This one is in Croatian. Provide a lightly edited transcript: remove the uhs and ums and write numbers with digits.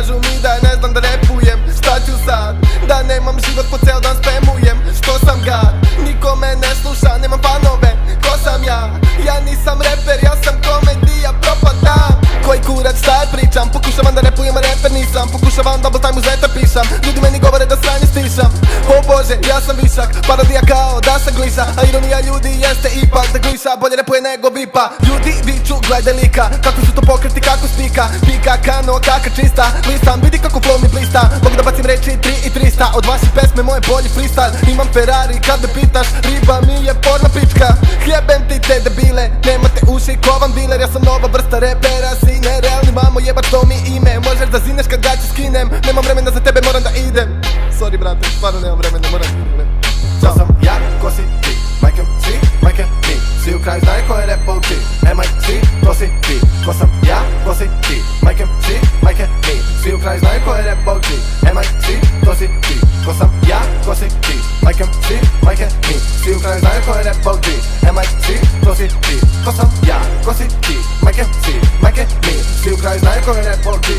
kažu mi da ne znam da repujem. Šta ću sad? Da nemam život po ceo dan spemujem. Što sam gad? Niko me ne sluša, nemam fanove. Ko sam ja? Ja nisam reper, ja sam komedija, propadam. Koji kurac šta pričam? Pokušavam da repujem, a reper nisam. Pokušavam double time u zeta pišam. Ljudi meni govore da sranje stišam. O Bože, ja sam višak, parodija kao da sam glisa. A ironija ljudi jeste ipak da gliša bolje repuje nego vipa. Ljudi viču, gledaj lika, kako su to pokreti, kako spika. Pika, kano, kaka čista. Listam, vidi kako flow mi blista. Mogu da bacim reči 3 i 300. Od vaše pesme moje bolji freestyle. Imam Ferrari kad me pitaš, riba mi je porna pička. Jebem ti te debile, nemate uši ko vam diler. Ja sam nova vrsta repera, si nerealni mamo, jebač to mi ime. Možeš da zineš kad gaće skinem. Nemam vremena za tebe, moram da idem. Sorry brate, stvarno nemam vremena, moram da idem. Ko sam ja, ko si ti, majke si, majke mi. Svi u kraju znaju ko je repao ti. MIC, ko si ti. Ko sam ja, ko si ti, majke si, majke mi. Svi u kraju znaju ko je repao ti. MIC, ko si ti. Ko sam ja, ko si ti, majke si, majke mi. Svi u kraju znaju ko je repao ti. MIC, ko si ti. Ko sam ja, ko si ti, majke si, majke mi. Svi u kraju znaju ko je repao ti.